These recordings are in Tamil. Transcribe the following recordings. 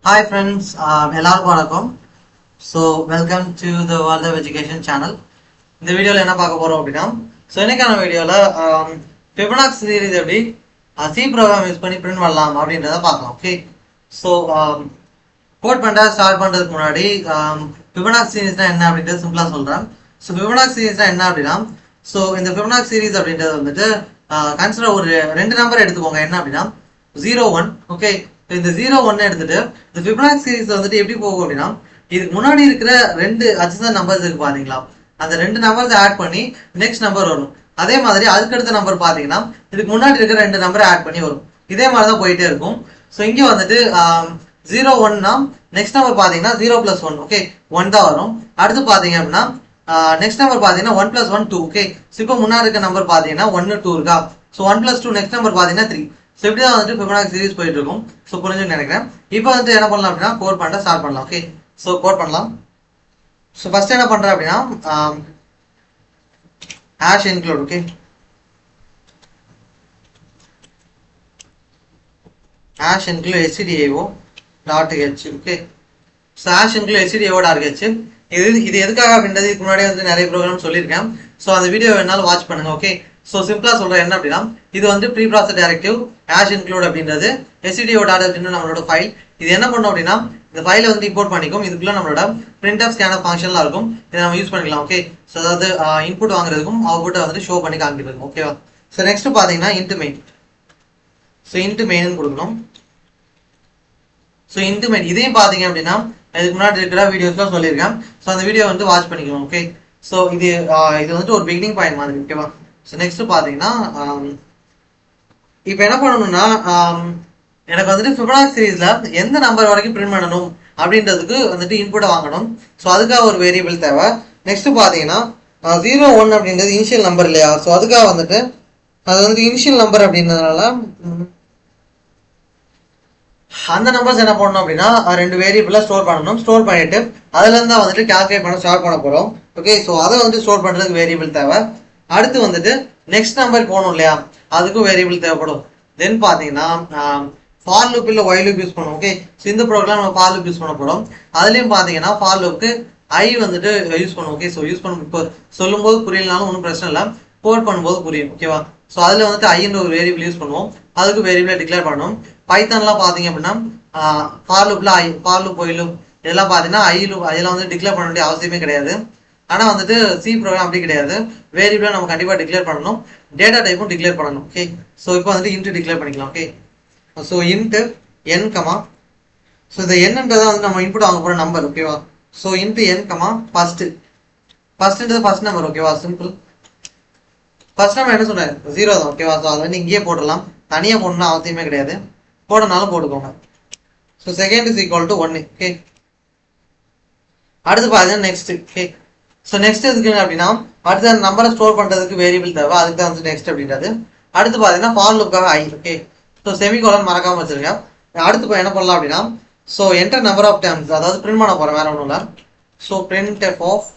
Hi friends, எல்லாருக்கும் வணக்கம். So welcome to the world of education channel. இந்த வீடியோவில் என்ன பார்க்க போகிறோம் அப்படின்னா, ஸோ இன்னைக்கான வீடியோவில் ஃபிபனாக்சி சீரிஸ் எப்படி சி ப்ரோக்ராம் யூஸ் பண்ணி பிரிண்ட் பண்ணலாம் அப்படின்றத பார்க்கலாம். ஓகே, ஸோ கோட் பண்ணுற ஸ்டார்ட் பண்ணுறதுக்கு முன்னாடி ஃபிபனாக்சி சீரிஸ்னால் என்ன அப்படின்றது சிம்பிளாக சொல்கிறேன். ஸோ ஃபிபனாக்சி சீரிஸ்னால் என்ன அப்படின்னா, ஸோ இந்த ஃபிபனாக்சி சீரிஸ் அப்படின்றது வந்துட்டு கன்சிடர் ஒரு ரெண்டு நம்பர் எடுத்துக்கோங்க. என்ன அப்படின்னா 0 1. ஓகே, இந்த 0 1 எடுத்துட்டு இந்த ஃபிபனாக்சி சீரிஸ் வந்துட்டு எப்படி போகும் அப்படின்னா, இதுக்கு முன்னாடி இருக்கிற ரெண்டு அட்ஜசன்ட் நம்பர்ஸ் இருக்கு பாத்தீங்களா, அந்த ரெண்டு நம்பர்ஸ் ஆட் பண்ணி நெக்ஸ்ட் நம்பர் வரும். அதே மாதிரி அதுக்கடுத்த நம்பர் பாத்தீங்கன்னா இதுக்கு முன்னாடி இருக்கிற ரெண்டு நம்பரை ஆட் பண்ணி வரும். இதே மாதிரி தான் போயிட்டே இருக்கும். ஸோ இங்கே வந்துட்டு 0 1னா நெக்ஸ்ட் நம்பர் பாத்தீங்கன்னா 0+1. ஓகே, 1 தான் வரும். அடுத்து பாத்தீங்க அப்படின்னா நெக்ஸ்ட் நம்பர் பாத்தீங்கன்னா 1+1 2. ஓகே, ஸோ இப்போ முன்னாடி இருக்க நம்பர் பாத்தீங்கன்னா 1 2 இருக்கா. ஸோ 1+2 நெக்ஸ்ட் நம்பர் பாத்தீங்கன்னா 3. ஸோ இப்படி தான் வந்துட்டு ஃபிபனாக்சி சீரிஸ் போயிட்டு இருக்கும். ஸோ புரிஞ்சுன்னு நினைக்கிறேன். இப்போ வந்து என்ன பண்ணலாம் அப்படின்னா கோட் பண்ண ஸ்டார்ட் பண்ணலாம். ஓகே, ஸோ கோட் பண்ணலாம். ஸோ ஃபர்ஸ்ட் என்ன பண்றேன் அப்படின்னா hash include. Okay, hash include stdio dot h. Okay, so hash include stdio dot h. இது எதுக்காக அப்படின்றது இதுக்கு முன்னாடி வந்து நிறைய ப்ரோக்ராம் சொல்லியிருக்கேன். ஸோ அந்த வீடியோ வேணாலும் வாட்ச் பண்ணுங்க. ஓகே, ஸோ சிம்பிளா சொல்றேன் என்ன அப்படின்னா, இது வந்து pre process directive hash include அப்படின்றது stdio டாட் h நம்மளோட ஃபைல். இது என்ன பண்ணும் அப்படின்னா இந்த ஃபைலை வந்து இம்போர்ட் பண்ணிக்கும். இதுக்குள்ள நம்மளோட பிரிண்ட் ஆஃப் ஸ்கேன் ஆஃப் ஃபங்க்ஷன்லாம் இருக்கும். இதை நம்ம யூஸ் பண்ணிக்கலாம். ஓகே, ஸோ அதாவது இன்புட் வாங்குறதுக்கும் அவுட்புட்டை வந்து ஷோ பண்ணி காமிக்கிறதுக்கும். ஓகேவா. ஸோ நெக்ஸ்ட் பார்த்தீங்கன்னா int main. So int main கொடுக்கணும். ஸோ இன்ட் மெயின் இதையும் பார்த்தீங்க அப்படின்னா இதுக்கு முன்னாடி இருக்கிற வீடியோஸ்லாம் சொல்லியிருக்கேன். ஸோ அந்த வீடியோ வந்து வாட்ச் பண்ணிக்கணும். ஓகே, ஸோ இது வந்துட்டு ஒரு பிகினிங் பாயிண்ட் மாதிரி. ஓகேவா. ஸோ நெக்ஸ்ட் பார்த்தீங்கன்னா இப்போ என்ன பண்ணணும்னா எனக்கு வந்துட்டு ஃபிபனாக்சி சீரிஸ்ல எந்த நம்பர் வரைக்கும் பிரிண்ட் பண்ணணும் அப்படின்றதுக்கு வந்துட்டு இன்புட்டை வாங்கணும். ஸோ அதுக்காக ஒரு வேரியபிள் தேவை. நெக்ஸ்ட் பார்த்தீங்கன்னா 0 1 அப்படின்றது இனிஷியல் நம்பர் இல்லையா. ஸோ அதுக்காக வந்துட்டு அது வந்துட்டு இனிஷியல் நம்பர் அப்படின்றதுனால அந்த நம்பர்ஸ் என்ன பண்ணணும் அப்படின்னா ரெண்டு வேரியபிளா ஸ்டோர் பண்ணணும். ஸ்டோர் பண்ணிட்டு அதுல இருந்து தான் வந்துட்டு கால்குலேட் பண்ண ஸ்டார்ட் பண்ண போறோம். ஓகே, ஸோ அதை வந்து ஸ்டோர் பண்றதுக்கு வேரியபிள் தேவை. அடுத்து வந்துட்டு நெக்ஸ்ட் நம்பர் போகணும் இல்லையா, அதுக்கும் வேரியபிள் தேவைப்படும். தென் பார்த்தீங்கன்னா ஃபார் லூப் இல்லை ஒய் லூப் யூஸ் பண்ணுவோம். ஓகே, ஸோ இந்த ப்ரோக்ராம் நம்ம ஃபார் லூப் யூஸ் பண்ண போறோம். அதுலயும் பார்த்தீங்கன்னா ஃபார் லூப்க்கு ஐ வந்துட்டு யூஸ் பண்ணுவோம். ஓகே, ஸோ யூஸ் பண்ண இப்போ சொல்லும் போது புரியலனாலும் ஒன்றும் பிரச்சனை இல்லை, கோட் பண்ணும்போது புரியும். ஓகேவா. ஸோ அதில் வந்துட்டு ஐன்ற ஒரு வேரியபிள் யூஸ் பண்ணுவோம். அதுக்கு வேரியபிளை டிக்ளேர் பண்ணணும். பைத்தான்லாம் பார்த்தீங்க அப்படின்னா ஃபார் லூப்ல ஃபார் லூப் ஒய் லூப் இதெல்லாம் பார்த்தீங்கன்னா ஐ லூப் அதெல்லாம் வந்து டிக்ளேர் பண்ண வேண்டிய அவசியமே கிடையாது. ஆனால் வந்துட்டு சி ப்ரோக்ராம் அப்படி கிடையாது. வேரியபிளை நம்ம கண்டிப்பாக டிக்ளேர் பண்ணணும். டேட்டா டைப்பும் டிக்ளேர் பண்ணணும். ஓகே, ஸோ இப்போ வந்துட்டு இன்ட் டிக்ளேர் பண்ணிக்கலாம். ஓகே, ஸோ இன்ட் என் கமா, ஸோ இந்த என்னன்றதை வந்து நம்ம இன்புட் வாங்க போகிற நம்பர். ஓகேவா. ஸோ இன்ட் என் கமா ஃபர்ஸ்ட்ன்றது ஃபர்ஸ்ட் நம்பர். ஓகேவா, சிம்பிள். ஃபர்ஸ்ட் நம்பர் என்ன சொன்னேன் 0 தான். ஓகேவா. ஸோ அதை வந்து இங்கேயே போடலாம், தனியாக போடணும்னு அவசியமே கிடையாது, போடனாலும் போட்டுக்கோங்க. So second is equal to 1. Okay, அடுத்து பாத்தீங்கன்னா நெக்ஸ்ட். ஓகே, ஸோ நெக்ஸ்ட் எதுக்கு அப்படின்னா அடுத்த நம்பரை ஸ்டோர் பண்றதுக்கு வேரியபிள் தேவை, அதுக்கு தான் வந்து நெக்ஸ்ட் அப்படின்றது. அடுத்து பாத்தீங்கன்னா ஃபார் லூப்காக ஐ. ஓகே, ஸோ செமிகோலன் மறக்காம வச்சிருங்க. அடுத்து என்ன பண்ணலாம் அப்படின்னா so enter number of times, அதாவது பிரிண்ட் பண்ண போறேன், வேற ஒன்றும் இல்லை. So print f of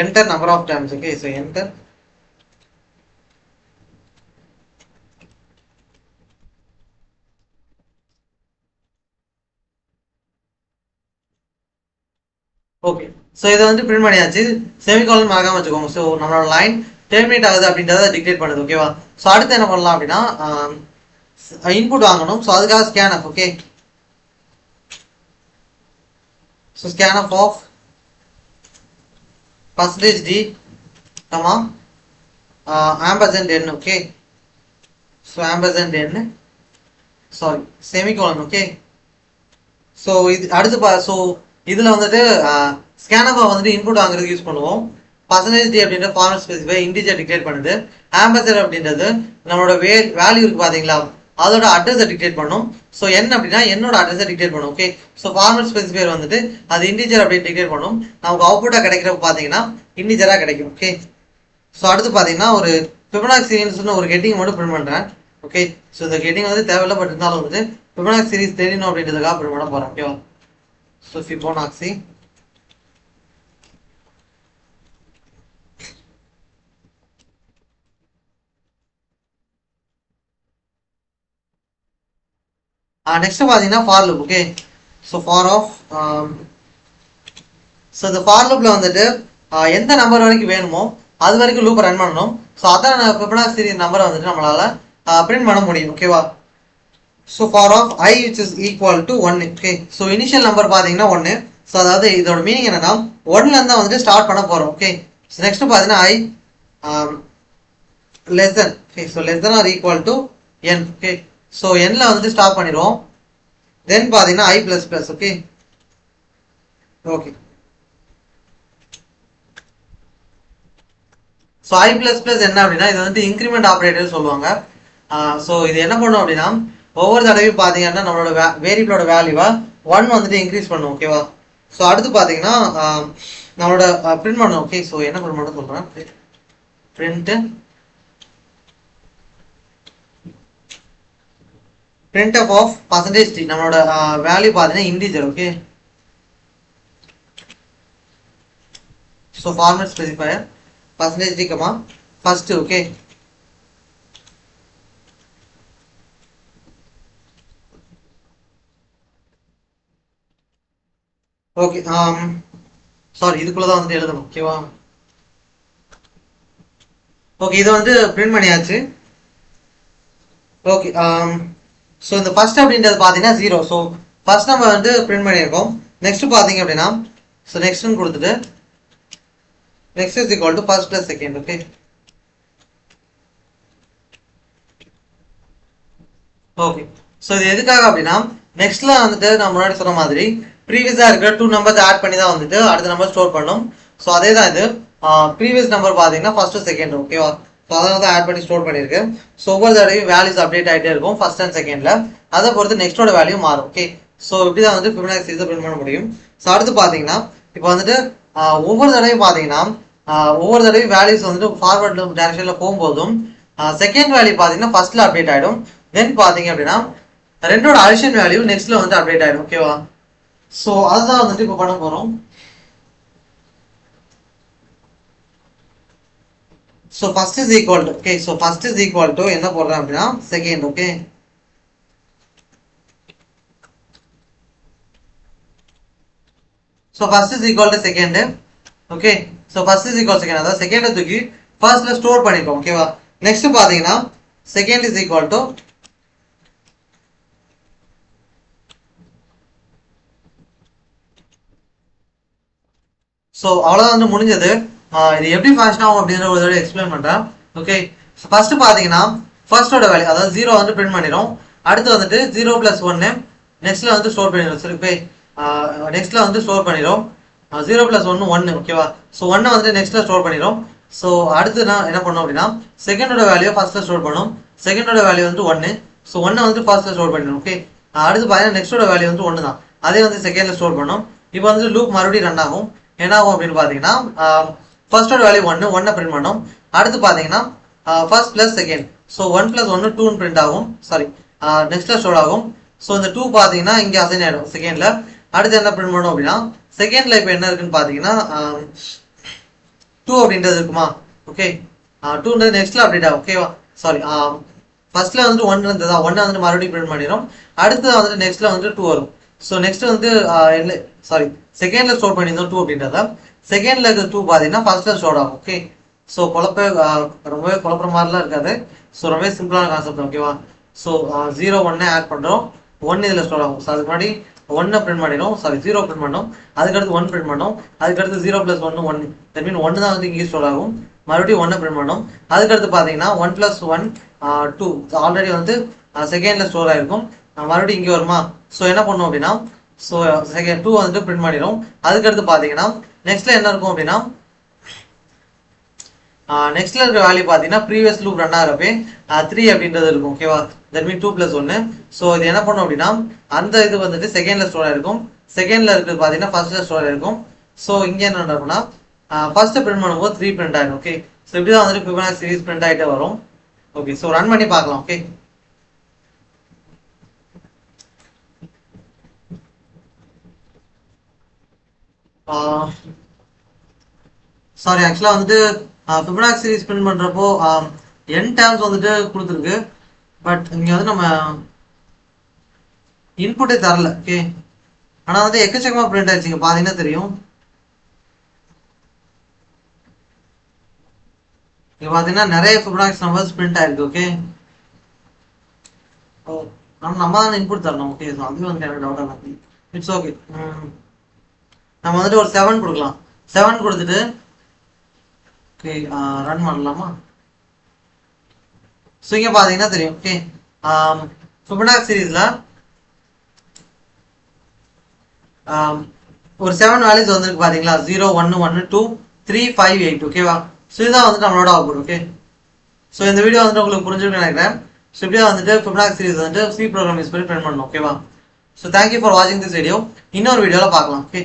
enter number of times. Okay, so enter okay, so இதை வந்து பிரிண்ட் பண்ணியாச்சு. செமிகாலன் மறக்காம வச்சுக்கோங்க. ஸோ நம்மளோட லைன் டெர்மினேட் ஆகுது அப்படின்றத டிக்ளேட் பண்ணுது. ஓகேவா. ஸோ அடுத்து என்ன பண்ணலாம் அப்படின்னா இன்புட் வாங்கணும். ஸோ அதுக்காக scanf. Okay, so scanf percentage d comma ampersand n. Okay, so ampersand n sorry semicolon. Okay, so இது அடுத்து ஸோ இதில் வந்துட்டு ஸ்கேனப்பை வந்துட்டு இன்புட் வாங்குறதுக்கு யூஸ் பண்ணுவோம். பர்சன்டேஜ் டி அப்படின்ற ஃபார்மட் ஸ்பெசிஃபை இன்டிஜர் டிக்ளேர் பண்ணுது. ஆம்பர்சன்ட் அப்படின்றது நம்மளோட வேல்யூ இருக்கு பார்த்தீங்களா, அதோட அட்ரஸை டிக்ளேட் பண்ணும். ஸோ என் அப்படின்னா என்னோட அட்ரஸை டிக்ளேட் பண்ணும். ஓகே, ஸோ ஃபார்மட் ஸ்பெசிஃபையர் வந்துட்டு அது இன்டிஜர் அப்படின்னு டிக்ளேட் பண்ணும். நமக்கு அவுட்புட்டாக கிடைக்கிறப்ப பார்த்தீங்கன்னா இன்டிஜராக கிடைக்கும். ஓகே, ஸோ அடுத்து பார்த்தீங்கன்னா ஒரு ஃபிபனாக்சி சீரிஸ்னு ஒரு ஹெட்டிங் மட்டும் பிரிண்ட் பண்ணுறேன். ஓகே, ஸோ இந்த ஹெட்டிங் வந்து தேவையில்லை, பட் இருந்தாலும் வந்துட்டு ஃபிபனாக்சி சீரிஸ் தெரியணும் அப்படின்றதுக்காக பிரிண்ட் பண்ண போகிறேன். ஓகேவா. ஸோ ஃபிபோனாக்சி நெக்ஸ்ட் பார்த்தீங்கன்னா for loop. Okay, so for of so இந்த ஃபார் லூப்பில் வந்துட்டு எந்த நம்பர் வரைக்கும் வேணுமோ அது வரைக்கும் லூப் ரன் பண்ணணும். ஸோ அதான் ஃபிபனாக்சி சீரிஸ் நம்பரை வந்துட்டு நம்மளால பிரிண்ட் பண்ண முடியும். ஓகேவா? So for of i which is equal to 1. Okay, so initial number பார்த்தீங்கன்னா 1. ஸோ அதாவது இதோட மீனிங் என்னன்னா 1லேருந்து தான் வந்துட்டு ஸ்டார்ட் பண்ண போகிறோம். ஓகே, ஸோ நெக்ஸ்ட் பார்த்தீங்கன்னா i less than. Okay, so less than or equal to n. Okay, so என்ல வந்துட்டு ஸ்டார்ட் பண்ணிடுவோம். தென் பார்த்தீங்கன்னா i plus plus. Okay okay so i plus plus என்ன அப்படின்னா இது வந்து இன்க்ரிமெண்ட் ஆப்ரேட்டர் சொல்லுவாங்க. ஸோ இது என்ன பண்ணும் அப்படின்னா ஒவ்வொரு தடவையும் பார்த்தீங்கன்னா நம்மளோட வேரியபிளோட வேல்யூவை 1 வந்துட்டு இன்க்ரீஸ் பண்ணும். ஓகேவா? ஸோ அடுத்து பார்த்தீங்கன்னா நம்மளோட பிரிண்ட் பண்ணணும். ஓகே, ஸோ என்ன பிரிண்ட் பண்ண சொல்கிறேன், printf of percentage t நம்மளோட வேல்யூ பார்த்தீங்கன்னா integer. Okay, so format specifier percentage t comma first. Okay, okay sorry இதுக்குள்ள தான் வந்துட்டு எழுதணும். ஓகேவா? ஓகே, இதை வந்து பிரிண்ட் பண்ணியாச்சு. ஓகே, ஸோ இந்த ஃபர்ஸ்ட் அப்படின்றது பார்த்தீங்கன்னா 0. ஸோ ஃபர்ஸ்ட் நம்ம வந்து பிரிண்ட் பண்ணியிருக்கோம். நெக்ஸ்ட் பார்த்தீங்க அப்படின்னா ஸோ நெக்ஸ்ட்னு கொடுத்துட்டு next is equal to first plus second. Okay, okay so இது எதுக்காக அப்படின்னா நெக்ஸ்ட்ல வந்துட்டு நான் முன்னாடி சொன்ன மாதிரி ப்ரீவியஸாக இருக்கிற 2 நம்பர்ஸ் ஆட் பண்ணி தான் வந்துட்டு அடுத்த நம்பர் ஸ்டோர் பண்ணும். ஸோ அதே தான் இது ப்ரீவியஸ் நம்பர் பார்த்தீங்கன்னா ஃபர்ஸ்ட் செகண்ட். ஓகேவா? ஸோ அதனால தான் ஆட் பண்ணி ஸ்டோர் பண்ணியிருக்கு. ஸோ ஒவ்வொரு தடவையும் வேல்யூஸ் அப்டேட் ஆகிட்டே இருக்கும் ஃபர்ஸ்ட் அண்ட் செகண்டில். அதை பொறுத்து நெக்ஸ்டோட வேல்யூ மாறும். ஓகே, ஸோ இப்படி தான் வந்து ஃபிபனாக்சி சீரிஸை பிரிண்ட் பண்ண முடியும். ஸோ அடுத்து பார்த்தீங்கன்னா இப்போ வந்துட்டு ஒவ்வொரு தடவையும் பார்த்தீங்கன்னா ஒவ்வொரு தடவையும் வேல்யூஸ் வந்துட்டு ஃபார்வர்ட் டைரக்ஷனில் போகும்போதும் செகண்ட் வேல்யூ பார்த்தீங்கன்னா ஃபர்ஸ்ட்ல அப்டேட் ஆகிடும். தென் பார்த்தீங்க அப்படின்னா ரெண்டோட அடிஷன் வேல்யூ நெக்ஸ்ட்ல வந்து அப்டேட் ஆகிடும். ஓகேவா? ஸோ அதுதான் வந்துட்டு இப்போ பண்ண போகிறோம். So first is equal to. Okay, so first is equal to என்ன போடுறேன் அப்படின்னா second. Okay, so first is equal to second. Okay, so first is equal second, அதாவது செகண்டை தூக்கி ஃபர்ஸ்ட்ல ஸ்டோர் பண்ணிக்கோம். ஓகேவா? நெக்ஸ்ட் பார்த்தீங்கன்னா second is equal to so அவ்வளோதான் வந்து முடிஞ்சது. இது எப்படி ஃபங்க்ஷன் ஆகும் அப்படின்ற ஒரு தடவை எக்ஸ்பிளைன் பண்ணுறேன். ஓகே, ஃபர்ஸ்ட் பார்த்தீங்கன்னா ஃபர்ஸ்டோட வேல்யூ அதாவது 0 வந்து பிரிண்ட் பண்ணிடும். அடுத்து வந்துட்டு 0 + 1 நெக்ஸ்ட்ல வந்து ஸ்டோர் பண்ணிடும். சரி, போய் நெக்ஸ்ட்ல வந்து ஸ்டோர் பண்ணிடும். 0 + 1 1. ஓகேவா? ஸோ 1 வந்துட்டு நெக்ஸ்ட்ல ஸ்டோர் பண்ணிடும். ஸோ அடுத்து நான் என்ன பண்ணோம் அப்படின்னா செகண்டோட வேல்யூ ஃபர்ஸ்ட்ல ஸ்டோர் பண்ணும். செகண்டோட வேல்யூ வந்து 1. ஸோ 1 வந்து ஃபர்ஸ்ட்ல ஸ்டோர் பண்ணிடும். ஓகே, அடுத்து பார்த்தீங்கன்னா நெக்ஸ்டோட வேல்யூ வந்து 1 தான், அதே வந்து செகண்ட்ல ஸ்டோர் பண்ணும். இப்போ வந்து லூப் மறுபடியும் ரன் ஆகும். என்ன ஆகும் அப்படின்னு பார்த்தீங்கன்னா ஃபர்ஸ்டோட வேல்யூ 1 பிரிண்ட் பண்ணும். அடுத்து பார்த்தீங்கன்னா first plus second. So 1 + 1 2 print ஆகும். சாரி, நெக்ஸ்ட்ல ஸ்டோர் ஆகும். ஸோ இந்த 2 பார்த்தீங்கன்னா இங்கே அசைன் ஆகிடும் செகண்ட்ல. அடுத்து என்ன பிரிண்ட் பண்ணும் அப்படின்னா செகண்ட்ல இப்போ என்ன இருக்குன்னு பார்த்தீங்கன்னா 2 அப்படின்றது இருக்குமா? ஓகே, 2ன்றது நெக்ஸ்ட்ல அப்டேட் ஆகும். ஓகேவா? சாரி, ஃபர்ஸ்ட்ல வந்து 1 இருந்ததா, 1 வந்துட்டு மறுபடியும் பிரிண்ட் பண்ணிடும். அடுத்து வந்துட்டு நெக்ஸ்ட்ல வந்துட்டு 2 வரும். ஸோ நெக்ஸ்ட் வந்து சாரி செகண்ட்ல ஸ்டோர் பண்ணியிருந்தோம் 2 அப்படின்றத செகண்ட்ல இருக்க 2 பார்த்தீங்கன்னா ஃபர்ஸ்ட்ல ஸ்டோர் ஆகும். ஓகே, ஸோ ரொம்பவே குழப்பற மாதிரிலாம் இருக்காது. ஸோ ரொம்பவே சிம்பிளான கான்செப்ட். ஓகேவா? ஸோ 0 1 ஆட் பண்ணுறோம், 1 இதில் ஸ்டோர் ஆகும். ஸோ அதுக்கு முன்னாடி 1 பிரிண்ட் பண்ணிடும், சாரி 0 பிரிண்ட் பண்ணோம், அதுக்கடுத்து 1 பிரிண்ட் பண்ணோம், அதுக்கடுத்து 0 + 1 1. தட் மீன் 1 தான் வந்து இங்கே ஸ்டோர் ஆகும். மறுபடியும் 1 பிரிண்ட் பண்ணோம், அதுக்கடுத்து பார்த்தீங்கன்னா 1 + 1 2 ஆல்ரெடி வந்து செகண்ட்ல ஸ்டோர் ஆயிருக்கும். மறுபடியும் இங்கே வருமா? ஸோ என்ன பண்ணும் அப்படின்னா ஸோ செகண்ட் 2 வந்துட்டு பிரிண்ட் பண்ணிடும். அதுக்கடுத்து பார்த்தீங்கன்னா நெக்ஸ்ட்ல என்ன இருக்கும் அப்படின்னா நெக்ஸ்ட்ல இருக்க வேல்யூ பார்த்தீங்கன்னா ப்ரீவியஸ் லூப் ரன் ஆகிறப்பே 3 அப்படின்றது இருக்கும். ஓகேவா? That mean 2 + 1. ஸோ இது என்ன பண்ணும் அப்படின்னா அந்த இது வந்துட்டு செகண்ட்ல ஸ்டோர் ஆயிருக்கும். செகண்ட்ல இருக்கிறது பார்த்தீங்கன்னா ஃபர்ஸ்ட்ல ஸ்டோர் ஆயிருக்கும். ஸோ இங்கே என்ன நடக்கும்னா ஃபர்ஸ்ட் பிரிண்ட் பண்ணும்போது 3 பிரிண்ட் ஆயிடும். ஓகே, ஸோ இப்படி தான் வந்துட்டு ஃபிபனாக்சி சீரிஸ் பிரிண்ட் ஆகிட்டே வரும். ஓகே, ஸோ ரன் பண்ணி பார்க்கலாம். ஓகே, சாரி ஆக்சுவலாக வந்துட்டு ஃபிபனாக்சி சீரிஸ் பிரிண்ட் பண்ணுறப்போ n டேர்ம்ஸ் வந்துட்டு கொடுத்துருக்கு. பட் இங்கே வந்து நம்ம இன்புட்டே தரல. ஓகே, ஆனால் வந்து எக்கச்சக்கமாக பிரிண்ட் ஆயிடுச்சுங்க, பார்த்தீங்கன்னா தெரியும். இங்கே பார்த்தீங்கன்னா நிறைய ஃபிபனாக்சி நம்பர்ஸ் பிரிண்ட் ஆயிருக்கு. ஓகே, நம்ம தான் இன்புட் தரணும். ஓகே, ஸோ அதுவே வந்து எனக்கு டவுட்டாக இருக்கு. It's okay. நம்ம வந்துட்டு ஒரு 7 கொடுக்கலாம். 7 கொடுத்துட்டு ஓகே ரன் பண்ணலாமா? ஸோ இங்கே பார்த்தீங்கன்னா தெரியும். ஓகே, ஃபிபனாக்சி சீரீஸில் ஒரு 7 வேல்யூஸ் வந்துருக்கு பார்த்தீங்களா? 0 1 1 2 3 5 8. ஓகேவா? ஸோ இதுதான் வந்துட்டு நம்மளோட அவுட்புட். ஓகே, ஸோ இந்த வீடியோ வந்துட்டு உங்களுக்கு புரிஞ்சுக்கணும்னு நினைக்கிறேன். ஸோ இப்படியே வந்துட்டு ஃபிபனாக்சி சீரீஸ் வந்துட்டு சி ப்ரோக்ராம் யூஸ் பண்ணி பிரிண்ட் பண்ணணும். ஓகேவா? ஸோ தேங்க்யூ ஃபார் வாட்சிங் திஸ் வீடியோ. இன்னொரு வீடியோவில் பார்க்கலாம். ஓகே.